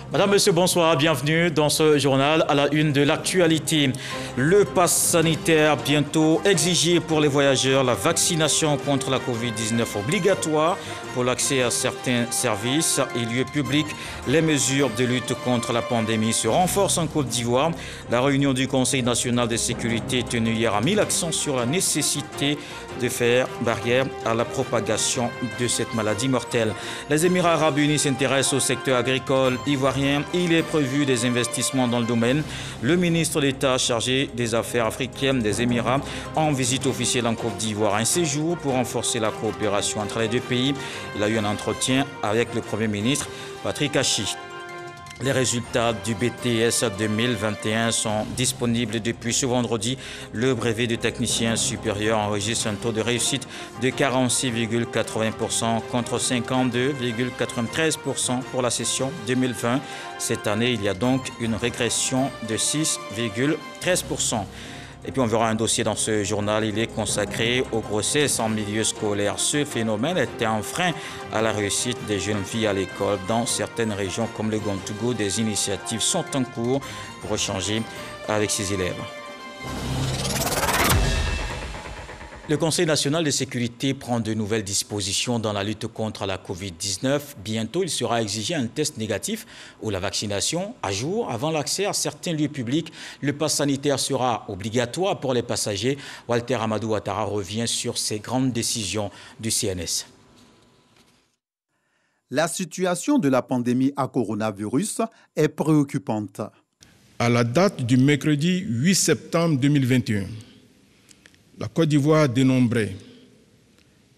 Madame, Monsieur, bonsoir, bienvenue dans ce journal à la une de l'actualité. Le pass sanitaire bientôt exigé pour les voyageurs, la vaccination contre la Covid-19 obligatoire pour l'accès à certains services et lieux publics. Les mesures de lutte contre la pandémie se renforcent en Côte d'Ivoire. La réunion du Conseil national de sécurité tenue hier a mis l'accent sur la nécessité de faire barrière à la propagation de cette maladie mortelle. Les Émirats arabes unis s'intéressent au secteur agricole ivoirien. Il est prévu des investissements dans le domaine. Le ministre d'État chargé des Affaires africaines des Émirats en visite officielle en Côte d'Ivoire. Un séjour pour renforcer la coopération entre les deux pays. Il a eu un entretien avec le Premier ministre Patrick Hachi. Les résultats du BTS 2021 sont disponibles depuis ce vendredi. Le brevet de technicien supérieur enregistre un taux de réussite de 46,80% contre 52,93% pour la session 2020. Cette année, il y a donc une régression de 6,13%. Et puis on verra un dossier dans ce journal, il est consacré aux grossesses en milieu scolaire. Ce phénomène était un frein à la réussite des jeunes filles à l'école. Dans certaines régions comme le Gontougou, des initiatives sont en cours pour échanger avec ces élèves. Le Conseil national de sécurité prend de nouvelles dispositions dans la lutte contre la Covid-19. Bientôt, il sera exigé un test négatif ou la vaccination à jour avant l'accès à certains lieux publics. Le pass sanitaire sera obligatoire pour les passagers. Walter Amadou Ouattara revient sur ces grandes décisions du CNS. La situation de la pandémie à coronavirus est préoccupante. À la date du mercredi 8 septembre 2021, la Côte d'Ivoire dénombrait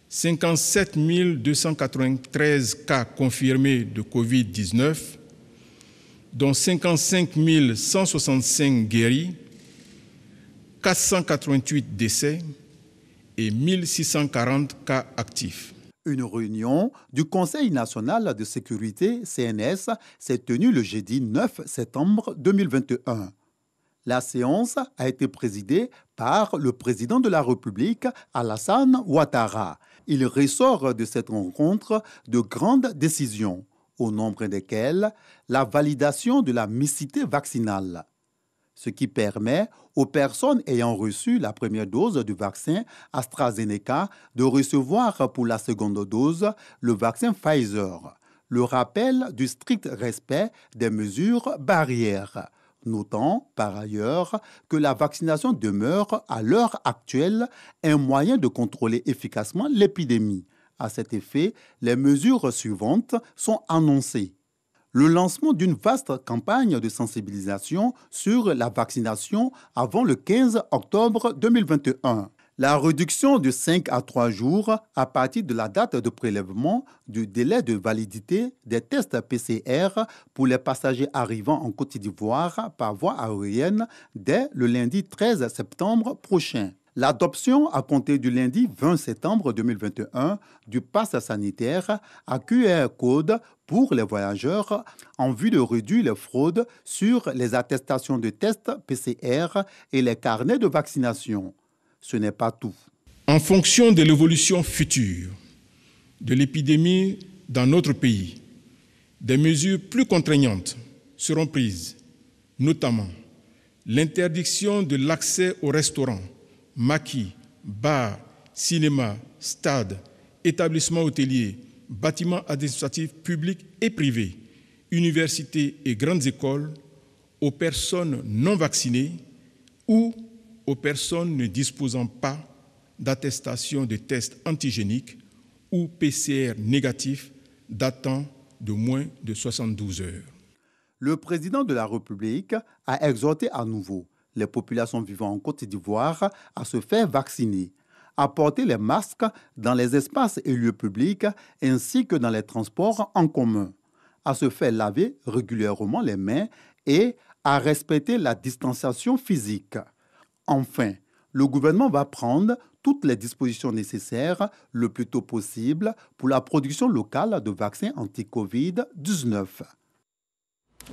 57 293 cas confirmés de Covid-19, dont 55 165 guéris, 488 décès et 1640 cas actifs. Une réunion du Conseil national de sécurité, CNS, s'est tenue le jeudi 9 septembre 2021. La séance a été présidée par le président de la République, Alassane Ouattara. Il ressort de cette rencontre de grandes décisions, au nombre desquelles la validation de la mixité vaccinale, ce qui permet aux personnes ayant reçu la première dose du vaccin AstraZeneca de recevoir pour la seconde dose le vaccin Pfizer. Le rappel du strict respect des mesures barrières. Notant par ailleurs que la vaccination demeure à l'heure actuelle un moyen de contrôler efficacement l'épidémie. À cet effet, les mesures suivantes sont annoncées. Le lancement d'une vaste campagne de sensibilisation sur la vaccination avant le 15 octobre 2021. La réduction de 5 à 3 jours à partir de la date de prélèvement du délai de validité des tests PCR pour les passagers arrivant en Côte d'Ivoire par voie aérienne dès le lundi 13 septembre prochain. L'adoption à compter du lundi 20 septembre 2021 du pass sanitaire à QR code pour les voyageurs en vue de réduire les fraudes sur les attestations de tests PCR et les carnets de vaccination. Ce n'est pas tout. En fonction de l'évolution future de l'épidémie dans notre pays, des mesures plus contraignantes seront prises, notamment l'interdiction de l'accès aux restaurants, maquis, bars, cinémas, stades, établissements hôteliers, bâtiments administratifs publics et privés, universités et grandes écoles aux personnes non vaccinées ou aux personnes ne disposant pas d'attestation de test antigénique ou PCR négatif datant de moins de 72 heures. Le président de la République a exhorté à nouveau les populations vivant en Côte d'Ivoire à se faire vacciner, à porter les masques dans les espaces et lieux publics ainsi que dans les transports en commun, à se faire laver régulièrement les mains et à respecter la distanciation physique. Enfin, le gouvernement va prendre toutes les dispositions nécessaires le plus tôt possible pour la production locale de vaccins anti-Covid-19.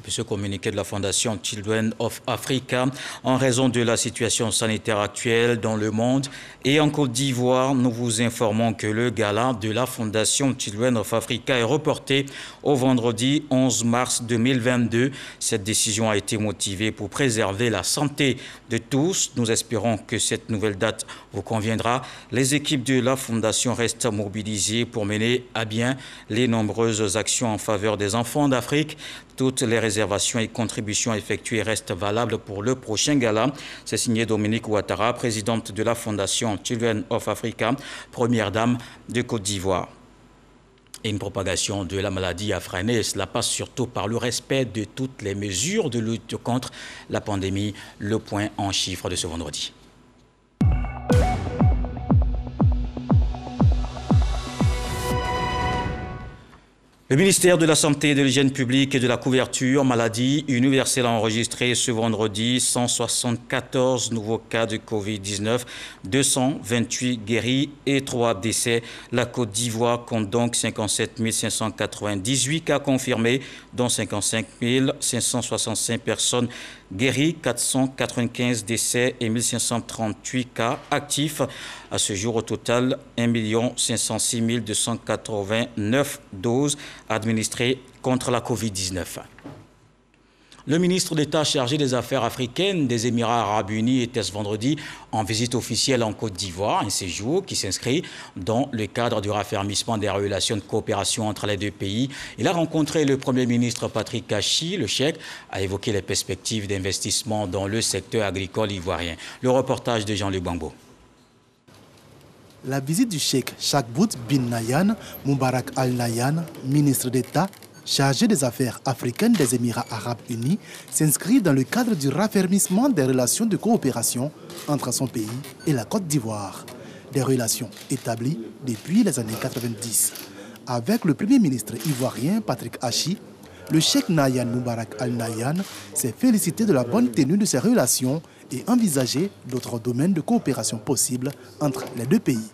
Ce communiqué de la Fondation Children of Africa, en raison de la situation sanitaire actuelle dans le monde et en Côte d'Ivoire, nous vous informons que le gala de la Fondation Children of Africa est reporté au vendredi 11 mars 2022. Cette décision a été motivée pour préserver la santé de tous. Nous espérons que cette nouvelle date vous conviendra. Les équipes de la Fondation restent mobilisées pour mener à bien les nombreuses actions en faveur des enfants d'Afrique. Toutes les réservations et contributions effectuées restent valables pour le prochain gala. C'est signé Dominique Ouattara, présidente de la Fondation Children of Africa, première dame de Côte d'Ivoire. Et une propagation de la maladie a freiné. Cela passe surtout par le respect de toutes les mesures de lutte contre la pandémie. Le point en chiffres de ce vendredi. Le ministère de la Santé, de l'Hygiène publique et de la couverture maladie universelle a enregistré ce vendredi 174 nouveaux cas de Covid-19, 228 guéris et 3 décès. La Côte d'Ivoire compte donc 57 598 cas confirmés, dont 55 565 personnes guéris, 495 décès et 1538 cas actifs. À ce jour, au total, 1 506 289 doses administrées contre la Covid-19. Le ministre d'État chargé des Affaires africaines des Émirats arabes unis était ce vendredi en visite officielle en Côte d'Ivoire, un séjour qui s'inscrit dans le cadre du raffermissement des relations de coopération entre les deux pays. Il a rencontré le Premier ministre Patrick Kachi. Le Cheikh a évoqué les perspectives d'investissement dans le secteur agricole ivoirien. Le reportage de Jean-Luc Bambo. La visite du Cheikh Chakbout bin Nahyan Moubarak Al Nahyan, ministre d'État chargé des affaires africaines des Émirats arabes unis, s'inscrit dans le cadre du raffermissement des relations de coopération entre son pays et la Côte d'Ivoire. Des relations établies depuis les années 90. Avec le Premier ministre ivoirien Patrick Kachi, le Cheikh Nahyan Moubarak Al Nahyan s'est félicité de la bonne tenue de ces relations et envisagé d'autres domaines de coopération possibles entre les deux pays.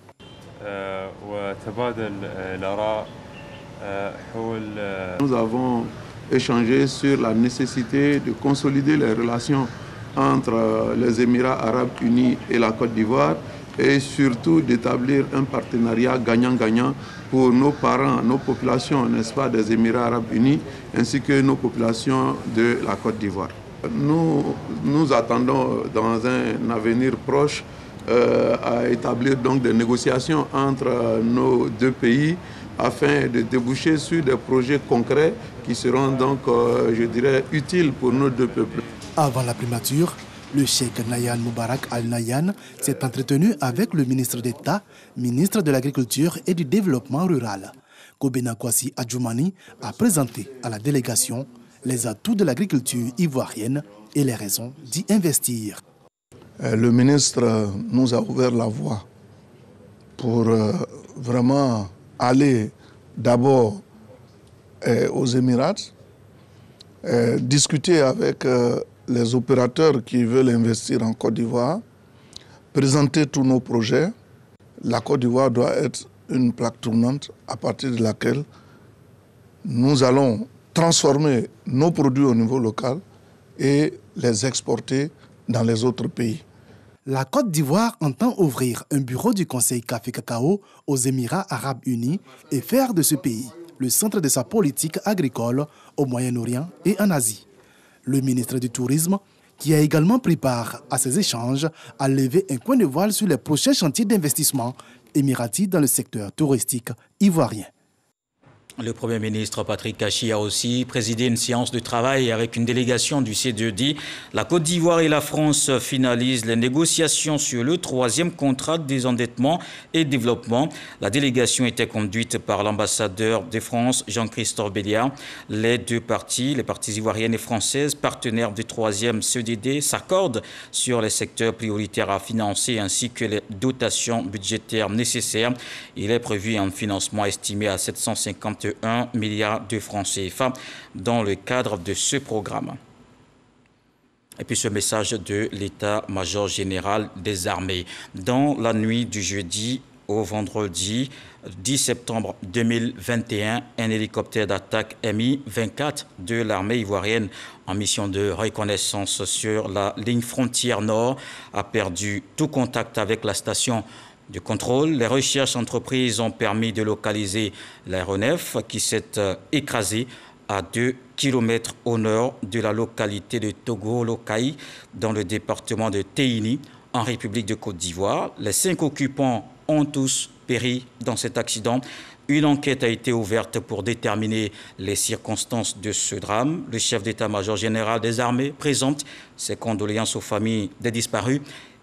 Nous avons échangé sur la nécessité de consolider les relations entre les Émirats arabes unis et la Côte d'Ivoire et surtout d'établir un partenariat gagnant-gagnant pour nos parents, nos populations, n'est-ce pas, des Émirats arabes unis ainsi que nos populations de la Côte d'Ivoire. Nous attendons dans un avenir proche à établir donc des négociations entre nos deux pays afin de déboucher sur des projets concrets qui seront donc, je dirais, utiles pour nos deux peuples. Avant la primature, le Cheikh Nahyan Moubarak Al Nahyan s'est entretenu avec le ministre d'État, ministre de l'Agriculture et du Développement rural. Kobena Kwasi Adjoumani a présenté à la délégation les atouts de l'agriculture ivoirienne et les raisons d'y investir. Le ministre nous a ouvert la voie pour vraiment aller d'abord aux Émirats, discuter avec les opérateurs qui veulent investir en Côte d'Ivoire, présenter tous nos projets. La Côte d'Ivoire doit être une plaque tournante à partir de laquelle nous allons transformer nos produits au niveau local et les exporter dans les autres pays. La Côte d'Ivoire entend ouvrir un bureau du Conseil Café-Cacao aux Émirats arabes unis et faire de ce pays le centre de sa politique agricole au Moyen-Orient et en Asie. Le ministre du Tourisme, qui a également pris part à ces échanges, a levé un coin de voile sur les prochains chantiers d'investissement émiratis dans le secteur touristique ivoirien. Le Premier ministre Patrick Kachi a aussi présidé une séance de travail avec une délégation du C2D. La Côte d'Ivoire et la France finalisent les négociations sur le 3e contrat de désendettement et développement. La délégation était conduite par l'ambassadeur de France, Jean-Christophe Béliard. Les deux parties, les parties ivoiriennes et françaises, partenaires du 3e CEDD, s'accordent sur les secteurs prioritaires à financer ainsi que les dotations budgétaires nécessaires. Il est prévu un financement estimé à 751 milliards de francs CFA dans le cadre de ce programme. Et puis ce message de l'état-major général des armées. Dans la nuit du jeudi Au vendredi 10 septembre 2021, un hélicoptère d'attaque Mi-24 de l'armée ivoirienne en mission de reconnaissance sur la ligne frontière nord a perdu tout contact avec la station de contrôle. Les recherches entreprises ont permis de localiser l'aéronef qui s'est écrasé à 2 km au nord de la localité de Togo-Lokaï dans le département de Téini en République de Côte d'Ivoire. Les 5 occupants ont tous péri dans cet accident. Une enquête a été ouverte pour déterminer les circonstances de ce drame. Le chef d'état-major général des armées présente ses condoléances aux familles des disparus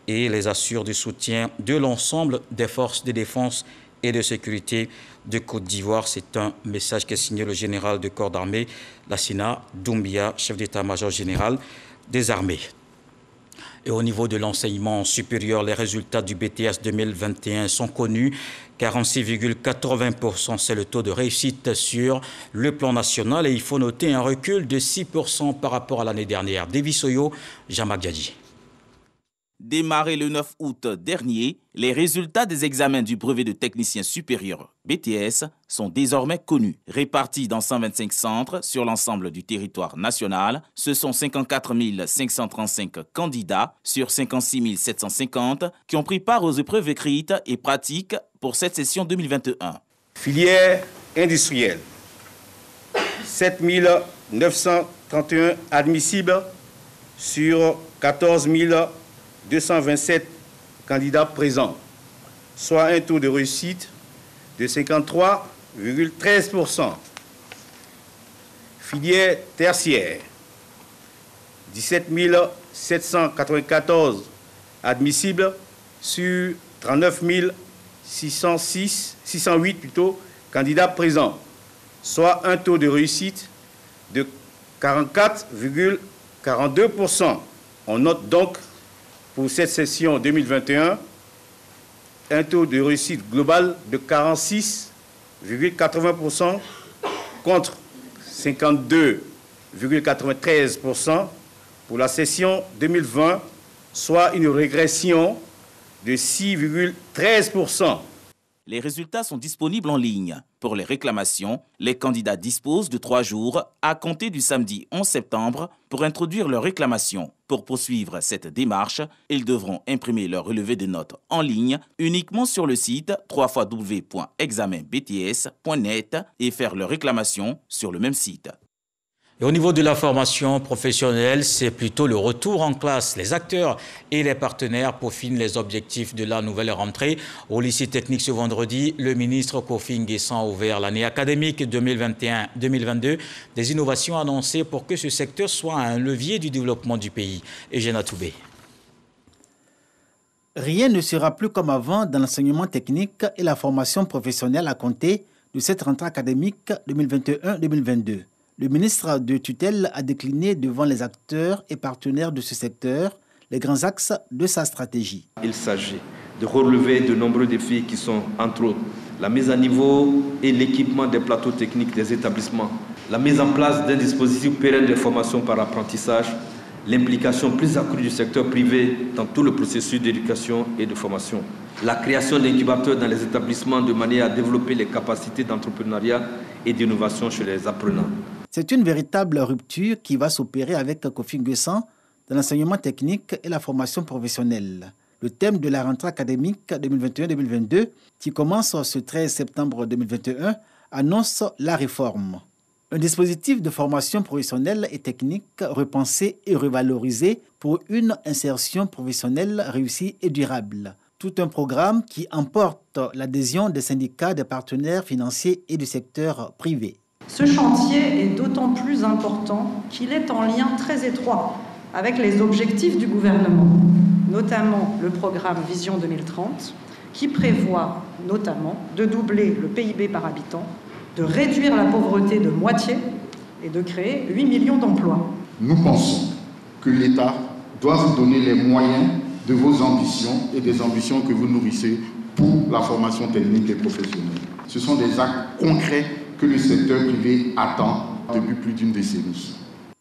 et les assure du soutien de l'ensemble des forces de défense et de sécurité de Côte d'Ivoire. C'est un message qui est signé le général de corps d'armée, Lassina Doumbia, chef d'état-major général des armées. Et au niveau de l'enseignement supérieur, les résultats du BTS 2021 sont connus. 46,80%, c'est le taux de réussite sur le plan national. Et il faut noter un recul de 6% par rapport à l'année dernière. Devisoyo, Jamak Djadji. Démarré le 9 août dernier, les résultats des examens du brevet de technicien supérieur BTS sont désormais connus. Répartis dans 125 centres sur l'ensemble du territoire national, ce sont 54 535 candidats sur 56 750 qui ont pris part aux épreuves écrites et pratiques pour cette session 2021. Filière industrielle, 7 931 admissibles sur 14 227 candidats présents, soit un taux de réussite de 53,13%. Filière tertiaire, 17 794 admissibles sur 39 608 candidats présents, soit un taux de réussite de 44,42%. On note donc pour cette session 2021, un taux de réussite global de 46,80% contre 52,93% pour la session 2020, soit une régression de 6,13%. Les résultats sont disponibles en ligne. Pour les réclamations, les candidats disposent de 3 jours à compter du samedi 11 septembre pour introduire leurs réclamations. Pour poursuivre cette démarche, ils devront imprimer leur relevé de notes en ligne uniquement sur le site www.examenbts.net et faire leur réclamation sur le même site. Et au niveau de la formation professionnelle, c'est plutôt le retour en classe. Les acteurs et les partenaires peaufinent les objectifs de la nouvelle rentrée. Au lycée technique ce vendredi, le ministre Kofi Nguessan a ouvert l'année académique 2021-2022. Des innovations annoncées pour que ce secteur soit un levier du développement du pays. Eugène Atoubé. Rien ne sera plus comme avant dans l'enseignement technique et la formation professionnelle à compter de cette rentrée académique 2021-2022. Le ministre de tutelle a décliné devant les acteurs et partenaires de ce secteur les grands axes de sa stratégie. Il s'agit de relever de nombreux défis qui sont, entre autres, la mise à niveau et l'équipement des plateaux techniques des établissements, la mise en place d'un dispositif pérenne de formation par apprentissage, l'implication plus accrue du secteur privé dans tout le processus d'éducation et de formation, la création d'incubateurs dans les établissements de manière à développer les capacités d'entrepreneuriat et d'innovation chez les apprenants. C'est une véritable rupture qui va s'opérer avec Kofi Nguessan dans l'enseignement technique et la formation professionnelle. Le thème de la rentrée académique 2021-2022, qui commence ce 13 septembre 2021, annonce la réforme. Un dispositif de formation professionnelle et technique repensé et revalorisé pour une insertion professionnelle réussie et durable. Tout un programme qui emporte l'adhésion des syndicats, des partenaires financiers et du secteur privé. Ce chantier est d'autant plus important qu'il est en lien très étroit avec les objectifs du gouvernement, notamment le programme Vision 2030, qui prévoit notamment de doubler le PIB par habitant, de réduire la pauvreté de moitié et de créer 8 millions d'emplois. Nous pensons que l'État doit vous donner les moyens de vos ambitions et des ambitions que vous nourrissez pour la formation technique et professionnelle. Ce sont des actes concrets que le secteur privé attend depuis plus d'une décennie.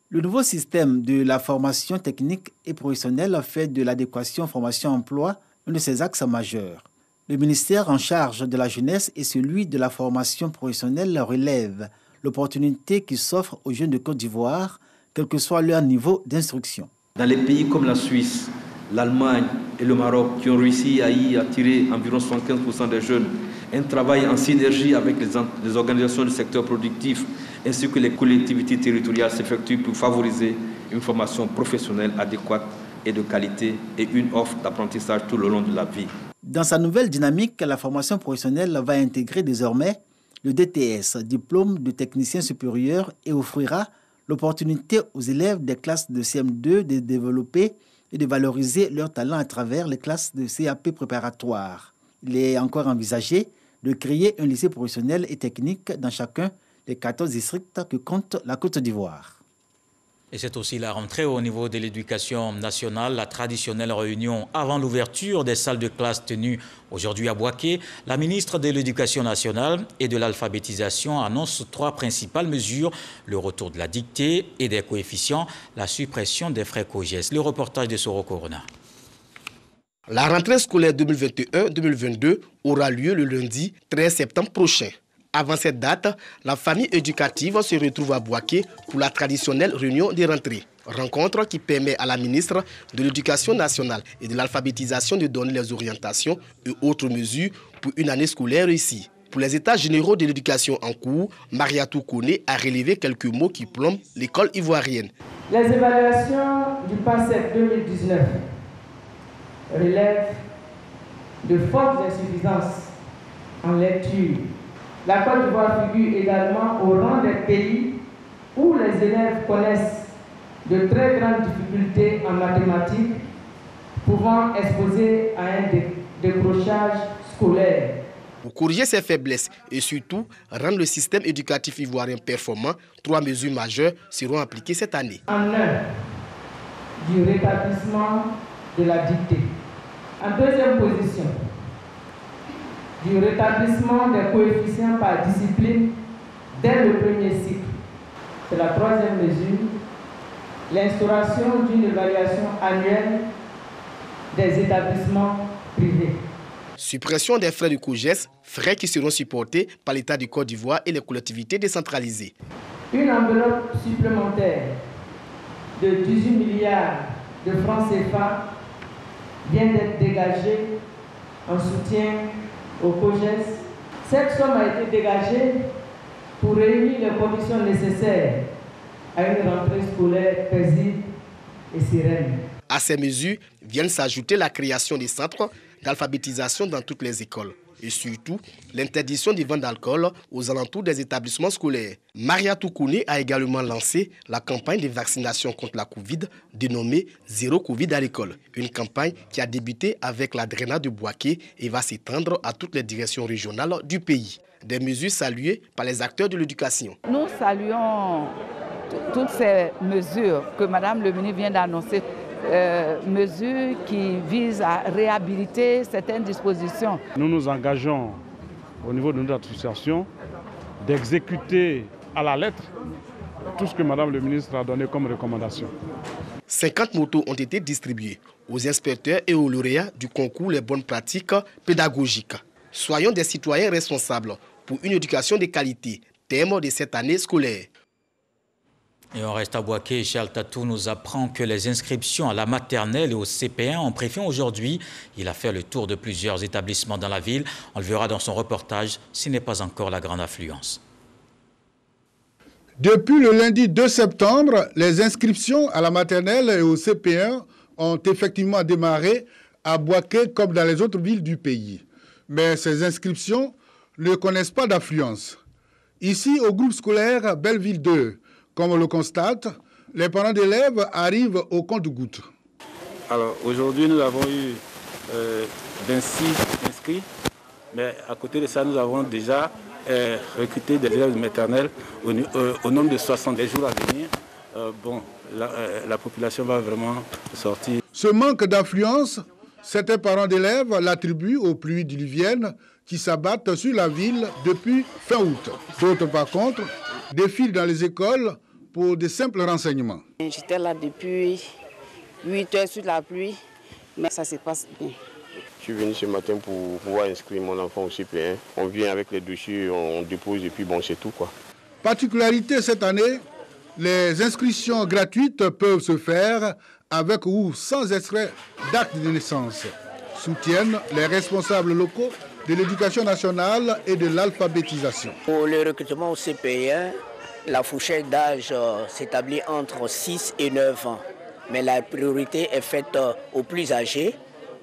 Le nouveau système de la formation technique et professionnelle fait de l'adéquation formation-emploi un de ses axes majeurs. Le ministère en charge de la jeunesse et celui de la formation professionnelle relèvent l'opportunité qui s'offre aux jeunes de Côte d'Ivoire, quel que soit leur niveau d'instruction. Dans les pays comme la Suisse, l'Allemagne et le Maroc, qui ont réussi à y attirer environ 75% des jeunes, un travail en synergie avec les organisations du secteur productif ainsi que les collectivités territoriales s'effectue pour favoriser une formation professionnelle adéquate et de qualité et une offre d'apprentissage tout le long de la vie. Dans sa nouvelle dynamique, la formation professionnelle va intégrer désormais le DTS, diplôme de technicien supérieur, et offrira l'opportunité aux élèves des classes de CM2 de développer et de valoriser leurs talents à travers les classes de CAP préparatoires. Il est encore envisagé de créer un lycée professionnel et technique dans chacun des 14 districts que compte la Côte d'Ivoire. Et c'est aussi la rentrée au niveau de l'éducation nationale, la traditionnelle réunion avant l'ouverture des salles de classe tenues aujourd'hui à Bouaké. La ministre de l'Éducation nationale et de l'alphabétisation annonce 3 principales mesures: le retour de la dictée et des coefficients, la suppression des frais COJES. Le reportage de Soro Corona. La rentrée scolaire 2021-2022 aura lieu le lundi 13 septembre prochain. Avant cette date, la famille éducative se retrouve à Bouaké pour la traditionnelle réunion des rentrées. Rencontre qui permet à la ministre de l'Éducation nationale et de l'alphabétisation de donner les orientations et autres mesures pour une année scolaire réussie. Pour les états généraux de l'éducation en cours, Mariatou Kone a relevé quelques mots qui plombent l'école ivoirienne. Les évaluations du PASEP 2019 relèvent de fortes insuffisances en lecture. La Côte d'Ivoire figure également au rang des pays où les élèves connaissent de très grandes difficultés en mathématiques, pouvant exposer à un décrochage scolaire. Pour corriger ces faiblesses et surtout rendre le système éducatif ivoirien performant, 3 mesures majeures seront appliquées cette année. En un, du rétablissement de la dictée. En deuxième position, du rétablissement des coefficients par discipline dès le premier cycle. C'est la 3e mesure, l'instauration d'une évaluation annuelle des établissements privés. Suppression des frais de COJES, frais qui seront supportés par l'État du Côte d'Ivoire et les collectivités décentralisées. Une enveloppe supplémentaire de 18 milliards de francs CFA vient d'être dégagée en soutien au COJES. Cette somme a été dégagée pour réunir les conditions nécessaires à une rentrée scolaire paisible et sereine. À ces mesures viennent s'ajouter la création des centres d'alphabétisation dans toutes les écoles et surtout l'interdiction des ventes d'alcool aux alentours des établissements scolaires. Mariatou Kone a également lancé la campagne de vaccination contre la Covid dénommée Zéro Covid à l'école. Une campagne qui a débuté avec la DRENA de Bouaké et va s'étendre à toutes les directions régionales du pays. Des mesures saluées par les acteurs de l'éducation. Nous saluons toutes ces mesures que Madame le ministre vient d'annoncer. Mesures qui visent à réhabiliter certaines dispositions. Nous nous engageons au niveau de notre association d'exécuter à la lettre tout ce que Madame le ministre a donné comme recommandation. 50 motos ont été distribuées aux inspecteurs et aux lauréats du concours Les bonnes pratiques pédagogiques. Soyons des citoyens responsables pour une éducation de qualité, thème de cette année scolaire. Et on reste à Bouaké. Charles Tatou nous apprend que les inscriptions à la maternelle et au CP1 ont pris fin aujourd'hui. Il a fait le tour de plusieurs établissements dans la ville. On le verra dans son reportage, ce n'est pas encore la grande affluence. Depuis le lundi 2 septembre, les inscriptions à la maternelle et au CP1 ont effectivement démarré à Bouaké comme dans les autres villes du pays. Mais ces inscriptions ne connaissent pas d'affluence. Ici, au groupe scolaire Belleville 2, comme on le constate, les parents d'élèves arrivent au compte-gouttes. Alors aujourd'hui, nous avons eu 26 inscrits, mais à côté de ça, nous avons déjà recruté des élèves maternels au nombre de 60 jours à venir. La population va vraiment sortir. Ce manque d'affluence, certains parents d'élèves l'attribuent aux pluies diluviennes qui s'abattent sur la ville depuis fin août. D'autres, par contre, défilent dans les écoles pour de simples renseignements. J'étais là depuis 8 heures sur la pluie, mais ça se passe bien. suis venu ce matin pour pouvoir inscrire mon enfant au CP1. On vient avec les dossiers, on dépose et puis bon, c'est tout quoi. Particularité cette année, les inscriptions gratuites peuvent se faire avec ou sans extrait d'acte de naissance, soutiennent les responsables locaux de l'éducation nationale et de l'alphabétisation. Pour le recrutement au CP1, la fourchette d'âge s'établit entre 6 et 9 ans. Mais la priorité est faite aux plus âgés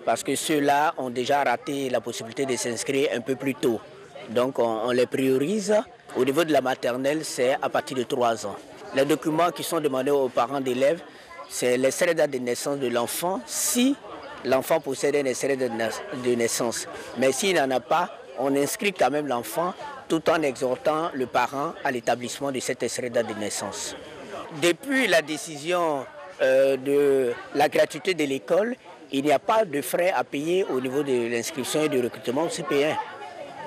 parce que ceux-là ont déjà raté la possibilité de s'inscrire un peu plus tôt. Donc on les priorise. Au niveau de la maternelle, c'est à partir de 3 ans. Les documents qui sont demandés aux parents d'élèves, c'est l'extrait de date de naissance de l'enfant si l'enfant possède un extrait de naissance. Mais s'il n'en a pas, on inscrit quand même l'enfant tout en exhortant le parent à l'établissement de cet extrait de date de naissance. Depuis la décision de la gratuité de l'école, il n'y a pas de frais à payer au niveau de l'inscription et du recrutement au CP1.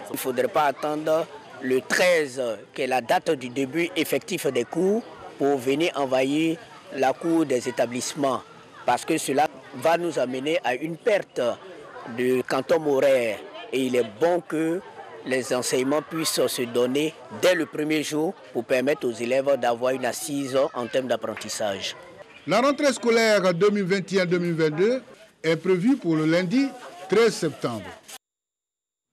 Il ne faudrait pas attendre le 13, qui est la date du début effectif des cours, pour venir envahir la cour des établissements, parce que cela va nous amener à une perte de quantum horaire. Et il est bon que les enseignements puissent se donner dès le premier jour pour permettre aux élèves d'avoir une assise en termes d'apprentissage. La rentrée scolaire 2021-2022 est prévue pour le lundi 13 septembre.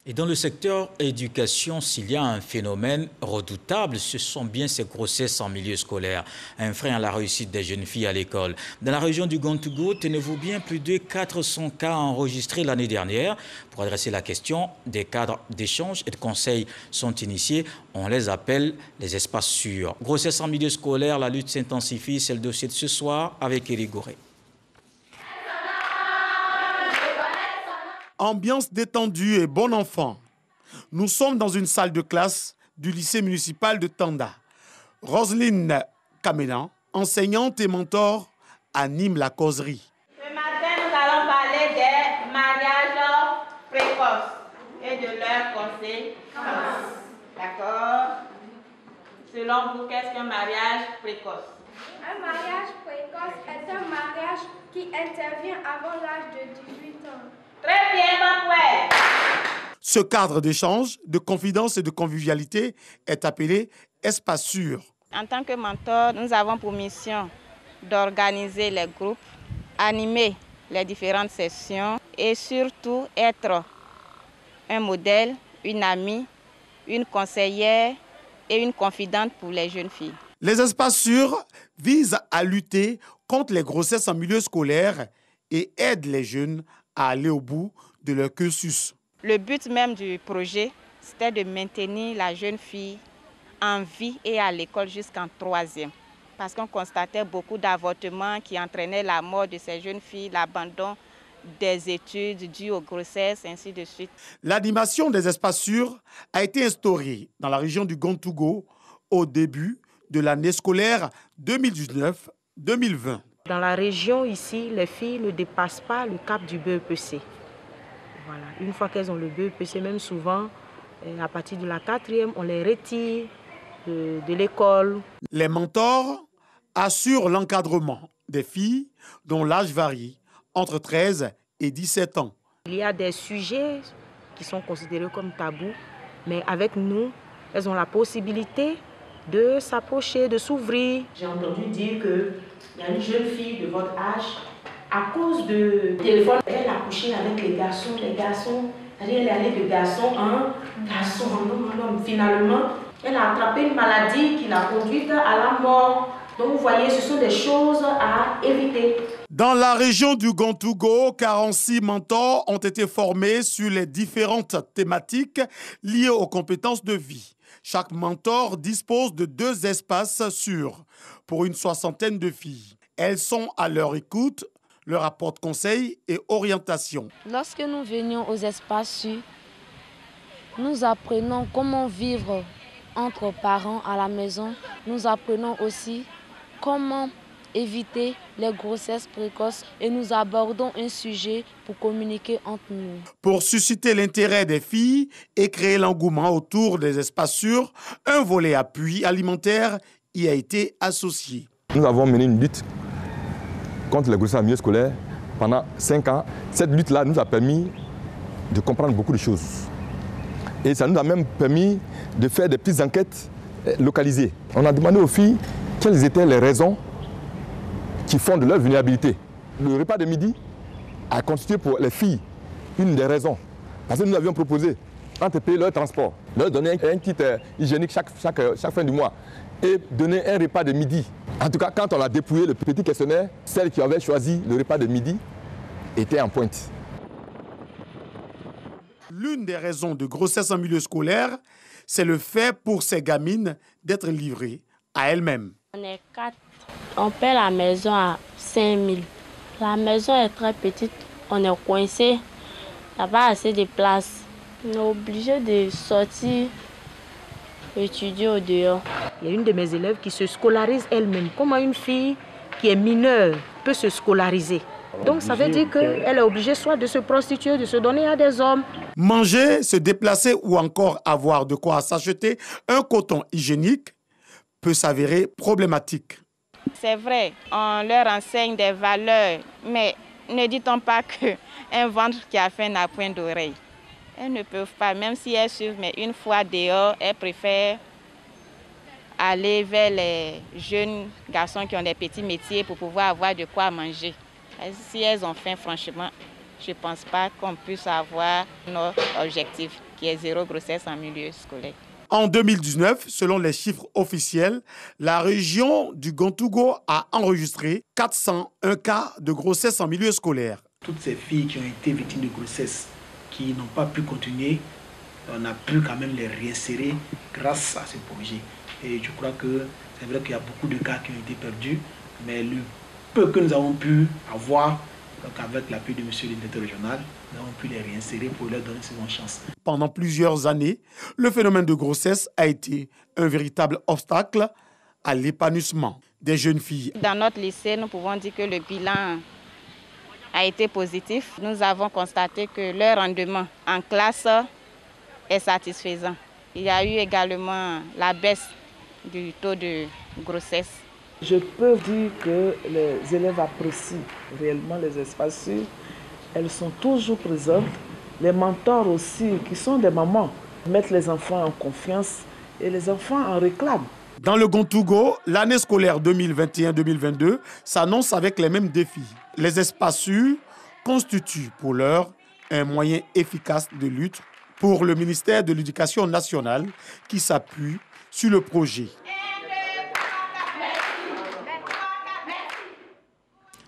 Et dans le secteur éducation, s'il y a un phénomène redoutable, ce sont bien ces grossesses en milieu scolaire, un frein à la réussite des jeunes filles à l'école. Dans la région du Gontougo, tenez-vous bien, plus de 400 cas enregistrés l'année dernière. Pour adresser la question, des cadres d'échange et de conseils sont initiés. On les appelle les espaces sûrs. Grossesse en milieu scolaire, la lutte s'intensifie. C'est le dossier de ce soir avec Éric Goré. Ambiance détendue et bon enfant. Nous sommes dans une salle de classe du lycée municipal de Tanda. Roselyne Kamélan, enseignante et mentor, anime la causerie. Ce matin, nous allons parler des mariages précoces et de leurs conséquences. D'accord? Selon vous, qu'est-ce qu'un mariage précoce? Un mariage précoce est un mariage qui intervient avant l'âge de 18 ans. Très bien, Bapoué. Ce cadre d'échange, de confidence et de convivialité est appelé espace sûr. En tant que mentor, nous avons pour mission d'organiser les groupes, animer les différentes sessions et surtout être un modèle, une amie, une conseillère et une confidente pour les jeunes filles. Les espaces sûrs visent à lutter contre les grossesses en milieu scolaire et aident les jeunes à aller au bout de leur cursus. Le but même du projet, c'était de maintenir la jeune fille en vie et à l'école jusqu'en 3e. Parce qu'on constatait beaucoup d'avortements qui entraînaient la mort de ces jeunes filles, l'abandon des études dues aux grossesses, ainsi de suite. L'animation des espaces sûrs a été instaurée dans la région du Gontougo au début de l'année scolaire 2019-2020. Dans la région ici, les filles ne dépassent pas le cap du BEPC. Voilà. Une fois qu'elles ont le BEPC, même souvent, à partir de la 4e, on les retire de l'école. Les mentors assurent l'encadrement des filles dont l'âge varie entre 13 et 17 ans. Il y a des sujets qui sont considérés comme tabous, mais avec nous, elles ont la possibilité de s'approcher, de s'ouvrir. J'ai entendu dire qu'il y a une jeune fille de votre âge, à cause de téléphone, elle a couché avec les garçons. Les garçons, elle est allée de garçon en garçon, en homme. Finalement, elle a attrapé une maladie qui l'a conduite à la mort. Donc vous voyez, ce sont des choses à éviter. Dans la région du Gontougo, 46 mentors ont été formés sur les différentes thématiques liées aux compétences de vie. Chaque mentor dispose de 2 espaces sûrs pour une 60aine de filles. Elles sont à leur écoute, leur apportent conseils et orientation. Lorsque nous venions aux espaces sûrs, nous apprenons comment vivre entre parents à la maison. Nous apprenons aussi comment éviter les grossesses précoces et nous abordons un sujet pour communiquer entre nous. Pour susciter l'intérêt des filles et créer l'engouement autour des espaces sûrs, un volet appui alimentaire y a été associé. Nous avons mené une lutte contre les grossesses en milieu scolaire pendant 5 ans. Cette lutte-là nous a permis de comprendre beaucoup de choses. Et ça nous a même permis de faire des petites enquêtes localisées. On a demandé aux filles quelles étaient les raisons qui font de leur vulnérabilité. Le repas de midi a constitué pour les filles une des raisons. Parce que nous avions proposé, entre payer leur transport, leur donner un kit hygiénique chaque fin du mois et donner un repas de midi. En tout cas, quand on a dépouillé le petit questionnaire, celle qui avait choisi le repas de midi était en pointe. L'une des raisons de grossesse en milieu scolaire, c'est le fait pour ces gamines d'être livrées à elles-mêmes. On est 4. On paie la maison à 5 000. La maison est très petite, on est coincé, il n'y a pas assez de place. On est obligé de sortir, étudier au dehors. Il y a une de mes élèves qui se scolarise elle-même. Comment une fille qui est mineure peut se scolariser? Donc ça veut dire qu'elle est obligée soit de se prostituer, de se donner à des hommes. Manger, se déplacer ou encore avoir de quoi s'acheter un coton hygiénique peut s'avérer problématique. C'est vrai, on leur enseigne des valeurs, mais ne dit-on pas qu'un ventre qui a faim n'a point d'oreille. Elles ne peuvent pas, même si elles suivent, mais une fois dehors, elles préfèrent aller vers les jeunes garçons qui ont des petits métiers pour pouvoir avoir de quoi manger. Si elles ont faim, franchement, je ne pense pas qu'on puisse avoir notre objectif, qui est 0 grossesse en milieu scolaire. En 2019, selon les chiffres officiels, la région du Gontougo a enregistré 401 cas de grossesse en milieu scolaire. Toutes ces filles qui ont été victimes de grossesse, qui n'ont pas pu continuer, on a pu quand même les réinsérer grâce à ce projet. Et je crois que c'est vrai qu'il y a beaucoup de cas qui ont été perdus, mais le peu que nous avons pu avoir, donc avec l'appui de M. le directeur régional, nous avons pu les réinsérer pour leur donner une seconde chance. Pendant plusieurs années, le phénomène de grossesse a été un véritable obstacle à l'épanouissement des jeunes filles. Dans notre lycée, nous pouvons dire que le bilan a été positif. Nous avons constaté que leur rendement en classe est satisfaisant. Il y a eu également la baisse du taux de grossesse. Je peux dire que les élèves apprécient réellement les espaces sûrs. Elles sont toujours présentes. Les mentors aussi, qui sont des mamans, mettent les enfants en confiance et les enfants en réclament. Dans le Gontougo, l'année scolaire 2021-2022 s'annonce avec les mêmes défis. Les espaces sûrs constituent pour l'heure un moyen efficace de lutte pour le ministère de l'Éducation nationale qui s'appuie sur le projet.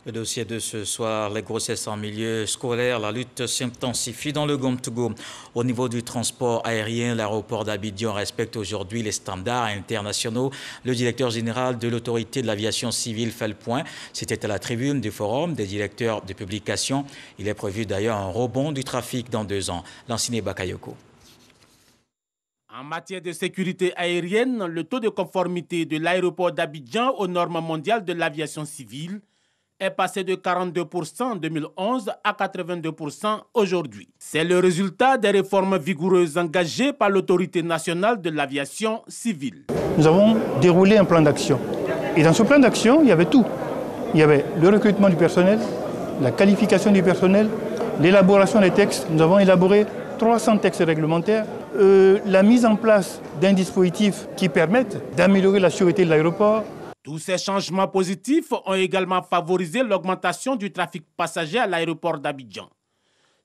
Le dossier de ce soir, les grossesses en milieu scolaire, la lutte s'intensifie dans le Gontougo. Au niveau du transport aérien, l'aéroport d'Abidjan respecte aujourd'hui les standards internationaux. Le directeur général de l'autorité de l'aviation civile fait le point. C'était à la tribune du forum des directeurs de publication. Il est prévu d'ailleurs un rebond du trafic dans 2 ans. Lanciné Bakayoko. En matière de sécurité aérienne, le taux de conformité de l'aéroport d'Abidjan aux normes mondiales de l'aviation civile est passé de 42% en 2011 à 82% aujourd'hui. C'est le résultat des réformes vigoureuses engagées par l'autorité nationale de l'aviation civile. Nous avons déroulé un plan d'action. Et dans ce plan d'action, il y avait tout. Il y avait le recrutement du personnel, la qualification du personnel, l'élaboration des textes. Nous avons élaboré 300 textes réglementaires, la mise en place d'un dispositif qui permette d'améliorer la sûreté de l'aéroport. Tous ces changements positifs ont également favorisé l'augmentation du trafic passager à l'aéroport d'Abidjan.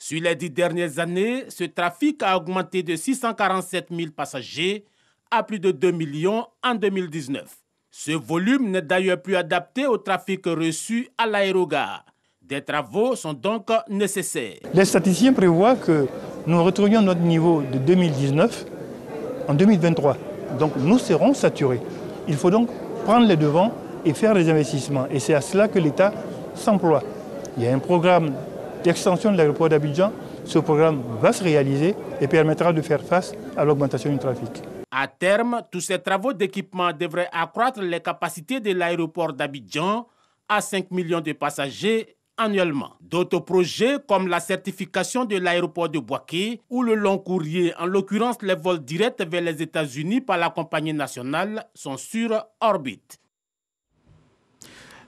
Sur les 10 dernières années, ce trafic a augmenté de 647 000 passagers à plus de 2 millions en 2019. Ce volume n'est d'ailleurs plus adapté au trafic reçu à l'aérogare. Des travaux sont donc nécessaires. Les statisticiens prévoient que nous retrouvions notre niveau de 2019 en 2023. Donc nous serons saturés. Il faut donc prendre les devants et faire des investissements. Et c'est à cela que l'État s'emploie. Il y a un programme d'extension de l'aéroport d'Abidjan. Ce programme va se réaliser et permettra de faire face à l'augmentation du trafic. À terme, tous ces travaux d'équipement devraient accroître les capacités de l'aéroport d'Abidjan à 5 millions de passagers annuellement. D'autres projets comme la certification de l'aéroport de Bouaké ou le long courrier, en l'occurrence les vols directs vers les États-Unis par la compagnie nationale, sont sur orbite.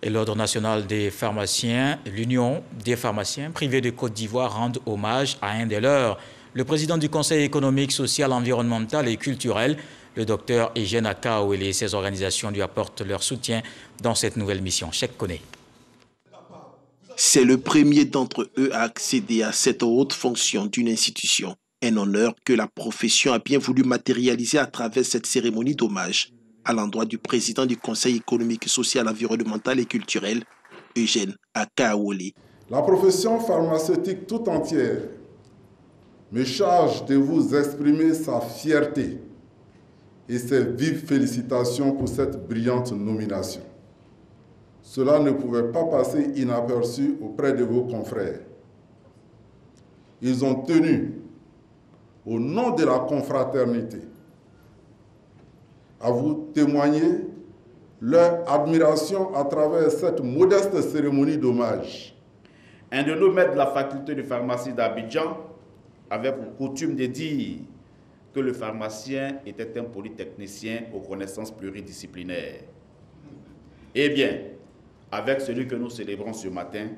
Et l'Ordre national des pharmaciens, l'Union des pharmaciens privés de Côte d'Ivoire rendent hommage à un des leurs. Le président du Conseil économique, social, environnemental et culturel, le docteur Eugène Akaouele, et ses organisations lui apportent leur soutien dans cette nouvelle mission. Cheikh Koné. C'est le premier d'entre eux à accéder à cette haute fonction d'une institution. Un honneur que la profession a bien voulu matérialiser à travers cette cérémonie d'hommage à l'endroit du président du Conseil économique, social, environnemental et culturel, Eugène Akaouele. La profession pharmaceutique tout entière me charge de vous exprimer sa fierté et ses vives félicitations pour cette brillante nomination. Cela ne pouvait pas passer inaperçu auprès de vos confrères. Ils ont tenu, au nom de la confraternité, à vous témoigner leur admiration à travers cette modeste cérémonie d'hommage. Un de nos maîtres de la faculté de pharmacie d'Abidjan avait pour coutume de dire que le pharmacien était un polytechnicien aux connaissances pluridisciplinaires. Eh bien, avec celui que nous célébrons ce matin,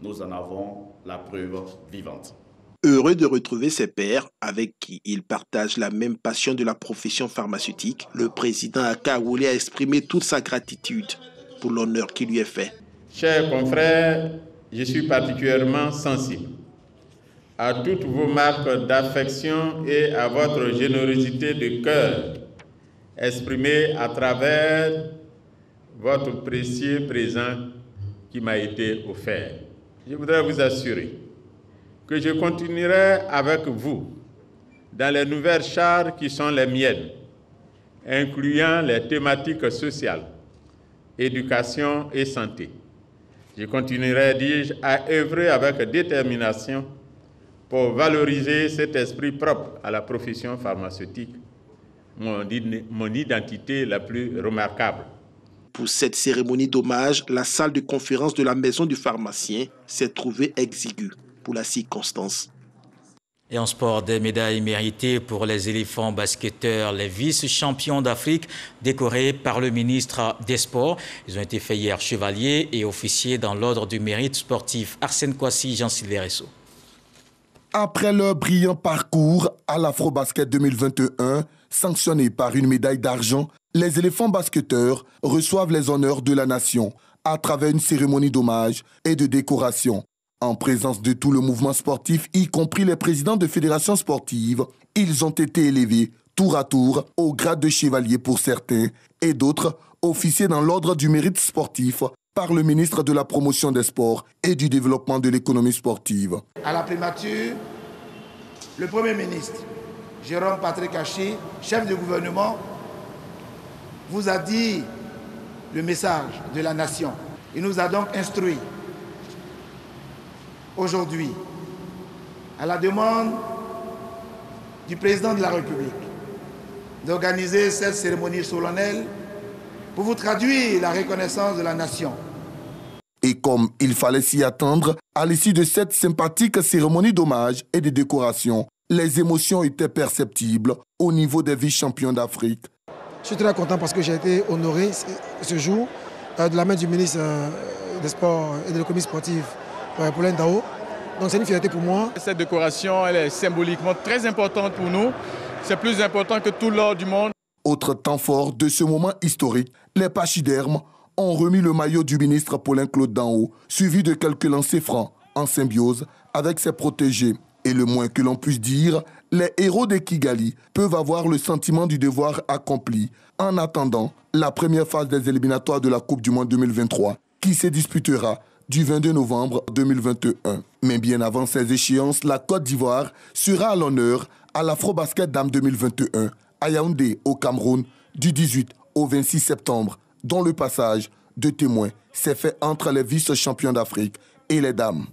nous en avons la preuve vivante. Heureux de retrouver ses pairs avec qui il partage la même passion de la profession pharmaceutique, le président Akaouele a exprimé toute sa gratitude pour l'honneur qui lui est fait. Chers confrères, je suis particulièrement sensible à toutes vos marques d'affection et à votre générosité de cœur exprimée à travers votre précieux présent qui m'a été offert. Je voudrais vous assurer que je continuerai avec vous dans les nouvelles charges qui sont les miennes, incluant les thématiques sociales, éducation et santé. Je continuerai, dis-je, à œuvrer avec détermination pour valoriser cet esprit propre à la profession pharmaceutique, mon identité la plus remarquable. Pour cette cérémonie d'hommage, la salle de conférence de la maison du pharmacien s'est trouvée exiguë pour la circonstance. Et en sport, des médailles méritées pour les éléphants basketteurs, les vice-champions d'Afrique décorés par le ministre des Sports. Ils ont été faits hier chevaliers et officiers dans l'ordre du mérite sportif. Arsène Kouassi, Jean-Sylvain Resso. Après leur brillant parcours à l'Afro-Basket 2021, sanctionné par une médaille d'argent, les éléphants basketteurs reçoivent les honneurs de la nation à travers une cérémonie d'hommage et de décoration. En présence de tout le mouvement sportif, y compris les présidents de fédérations sportives, ils ont été élevés tour à tour au grade de chevalier pour certains et d'autres officiers dans l'ordre du mérite sportif par le ministre de la Promotion des Sports et du Développement de l'économie sportive. À la primature, le Premier ministre, Jérôme Patrick Hachi, chef du gouvernement, vous a dit le message de la nation. Il nous a donc instruit aujourd'hui, à la demande du président de la République, d'organiser cette cérémonie solennelle pour vous traduire la reconnaissance de la nation. Et comme il fallait s'y attendre, à l'issue de cette sympathique cérémonie d'hommage et de décoration, les émotions étaient perceptibles au niveau des vice-champions d'Afrique. Je suis très content parce que j'ai été honoré ce jour de la main du ministre des Sports et de l'économie sportive, Paulin Dao. Donc c'est une fierté pour moi. Cette décoration, elle est symboliquement très importante pour nous. C'est plus important que tout l'or du monde. Autre temps fort de ce moment historique, les pachydermes ont remis le maillot du ministre Paulin-Claude Dao, suivi de quelques lancers francs en symbiose avec ses protégés. Et le moins que l'on puisse dire, les héros de Kigali peuvent avoir le sentiment du devoir accompli en attendant la première phase des éliminatoires de la Coupe du Monde 2023 qui se disputera du 22 novembre 2021. Mais bien avant ces échéances, la Côte d'Ivoire sera à l'honneur à l'Afro-Basket Dames 2021 à Yaoundé au Cameroun du 18 au 26 septembre, dont le passage de témoins s'est fait entre les vice-champions d'Afrique et les dames.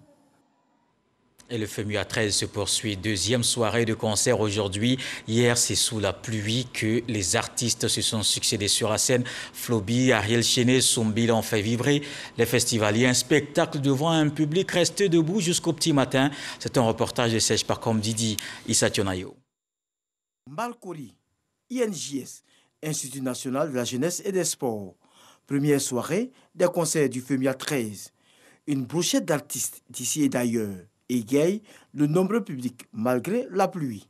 Et le FEMUA 13 se poursuit. Deuxième soirée de concert aujourd'hui. Hier, c'est sous la pluie que les artistes se sont succédés sur la scène. Flobi, Ariel Chenet, Sombi l'ont fait vibrer. Les festivaliers, un spectacle devant un public resté debout jusqu'au petit matin. C'est un reportage de Sèche par comme Didi Issa Tionayo. Mbalkori, INJS, Institut national de la jeunesse et des sports. Première soirée des concerts du FEMIA 13. Une brochette d'artistes d'ici et d'ailleurs égaye le nombreux public malgré la pluie.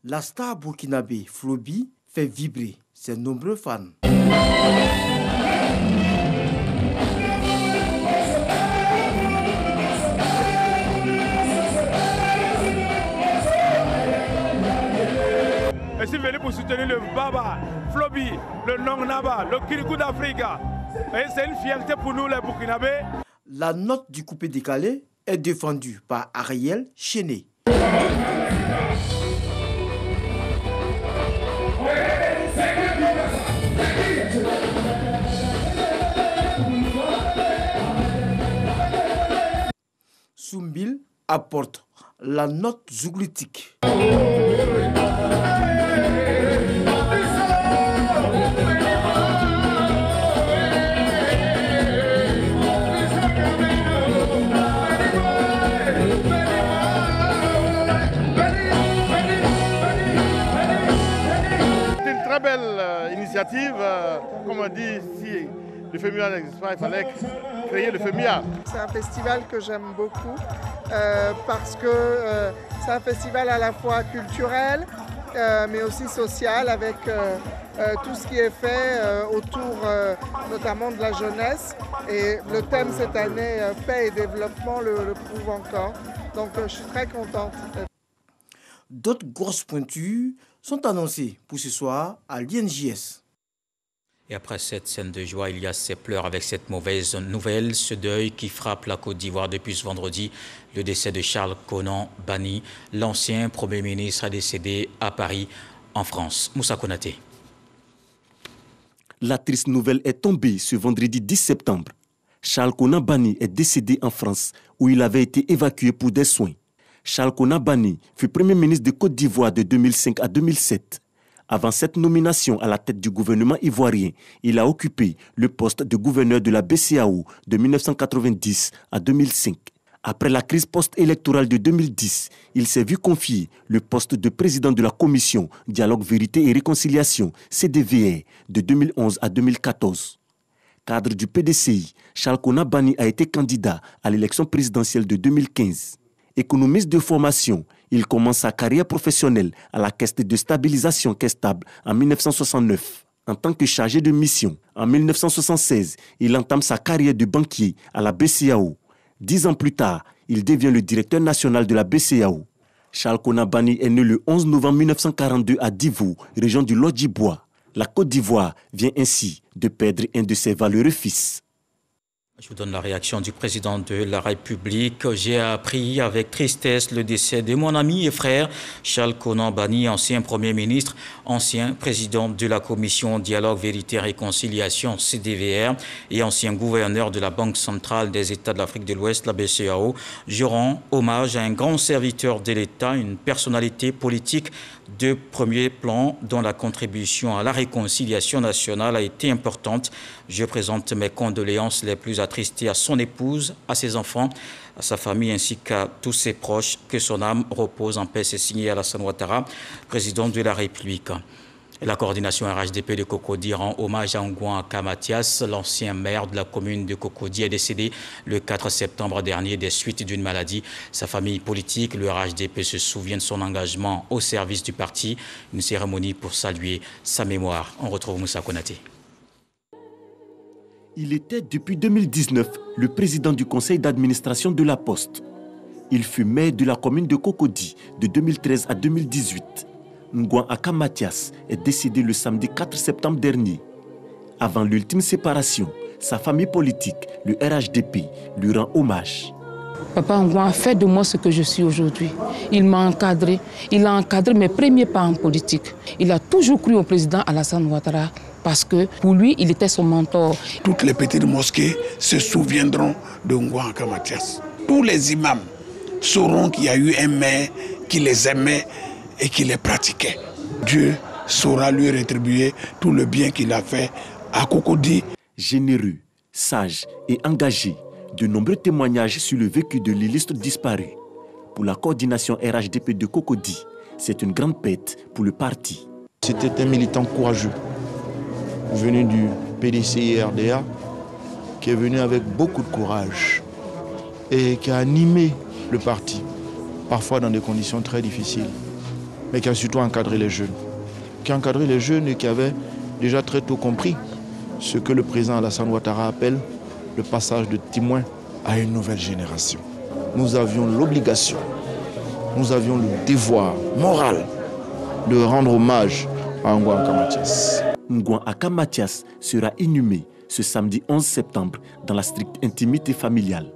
La star burkinabé Flobi fait vibrer ses nombreux fans. Je suis venu pour soutenir le Baba, Flobi, le Nong Naba, le Kirikou d'Africa. C'est une fierté pour nous les Burkinabés. La note du coupé décalé est défendue par Ariel Chené. Soumbil apporte la note zouglutique. C'est une très belle initiative, comme on dit ici. Le FEMIA n'existe pas, il fallait créer le FEMIA. C'est un festival que j'aime beaucoup parce que c'est un festival à la fois culturel mais aussi social avec tout ce qui est fait autour notamment de la jeunesse. Et le thème cette année, paix et développement, le prouve encore. Donc je suis très contente. D'autres grosses pointures sont annoncées pour ce soir à l'INJS. Et après cette scène de joie, il y a ces pleurs avec cette mauvaise nouvelle, ce deuil qui frappe la Côte d'Ivoire depuis ce vendredi. Le décès de Charles Konan Banny, l'ancien Premier ministre, est décédé à Paris, en France. Moussa Konaté. La triste nouvelle est tombée ce vendredi 10 septembre. Charles Konan Banny est décédé en France, où il avait été évacué pour des soins. Charles Konan Banny fut Premier ministre de Côte d'Ivoire de 2005 à 2007. Avant cette nomination à la tête du gouvernement ivoirien, il a occupé le poste de gouverneur de la BCEAO de 1990 à 2005. Après la crise post-électorale de 2010, il s'est vu confier le poste de président de la commission Dialogue, Vérité et Réconciliation, CDVR, de 2011 à 2014. Cadre du PDCI, Charles Konan Banny a été candidat à l'élection présidentielle de 2015. Économiste de formation, il commence sa carrière professionnelle à la Caisse de stabilisation Caisse Stable en 1969. En tant que chargé de mission, en 1976, il entame sa carrière de banquier à la BCEAO. 10 ans plus tard, il devient le directeur national de la BCEAO. Charles Konan Banny est né le 11 novembre 1942 à Divo, région du Lodjibois. La Côte d'Ivoire vient ainsi de perdre un de ses valeureux fils. Je vous donne la réaction du président de la République. J'ai appris avec tristesse le décès de mon ami et frère Charles Konan Banny, ancien Premier ministre, ancien président de la Commission Dialogue, Vérité et Réconciliation, CDVR, et ancien gouverneur de la Banque centrale des États de l'Afrique de l'Ouest, la BCEAO. Je rends hommage à un grand serviteur de l'État, une personnalité politique de premier plan dont la contribution à la réconciliation nationale a été importante. Je présente mes condoléances les plus attristées à son épouse, à ses enfants, à sa famille ainsi qu'à tous ses proches. Que son âme repose en paix. C'est signé Alassane Ouattara, président de la République. Et la coordination RHDP de Cocody rend hommage à Ngouan Kamatias, l'ancien maire de la commune de Cocody, est décédé le 4 septembre dernier des suites d'une maladie. Sa famille politique, le RHDP, se souvient de son engagement au service du parti. Une cérémonie pour saluer sa mémoire. On retrouve Moussa Konaté. Il était depuis 2019 le président du conseil d'administration de la Poste. Il fut maire de la commune de Cocody de 2013 à 2018. Ngouan Kamatias est décédé le samedi 4 septembre dernier. Avant l'ultime séparation, sa famille politique, le RHDP, lui rend hommage. Papa Ngouan a fait de moi ce que je suis aujourd'hui. Il m'a encadré. Il a encadré mes premiers pas en politique. Il a toujours cru au président Alassane Ouattara parce que pour lui, il était son mentor. Toutes les petites mosquées se souviendront de Ngouan Kamatias. Tous les imams sauront qu'il y a eu un maire qui les aimait et qui les pratiquait. Dieu saura lui rétribuer tout le bien qu'il a fait à Cocody. Généreux, sage et engagé, de nombreux témoignages sur le vécu de l'illustre disparu. Pour la coordination RHDP de Cocody, c'est une grande perte pour le parti. C'était un militant courageux, venu du PDC-RDA, qui est venu avec beaucoup de courage et qui a animé le parti, parfois dans des conditions très difficiles, mais qui a surtout encadré les jeunes. Qui a encadré les jeunes et qui avait déjà très tôt compris ce que le président Alassane Ouattara appelle le passage de témoin à une nouvelle génération. Nous avions l'obligation, nous avions le devoir moral de rendre hommage à Ngouan Aka Mathias. Ngouan Aka Mathias sera inhumé ce samedi 11 septembre dans la stricte intimité familiale.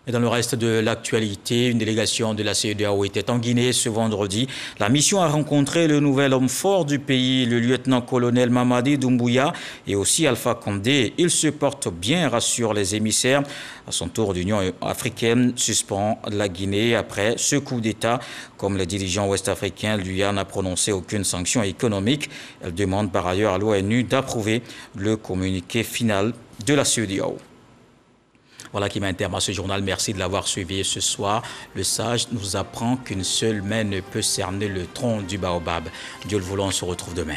Et dans le reste de l'actualité, une délégation de la CEDEAO était en Guinée ce vendredi. La mission a rencontré le nouvel homme fort du pays, le lieutenant-colonel Mamadi Doumbouya et aussi Alpha Condé. Il se porte bien, rassurent les émissaires. À son tour, l'Union africaine suspend la Guinée après ce coup d'État. Comme les dirigeants ouest-africains, l'UA n'a prononcé aucune sanction économique. Elle demande par ailleurs à l'ONU d'approuver le communiqué final de la CEDEAO. Voilà qui met un terme à ce journal. Merci de l'avoir suivi ce soir. Le sage nous apprend qu'une seule main ne peut cerner le tronc du baobab. Dieu le voulant, on se retrouve demain.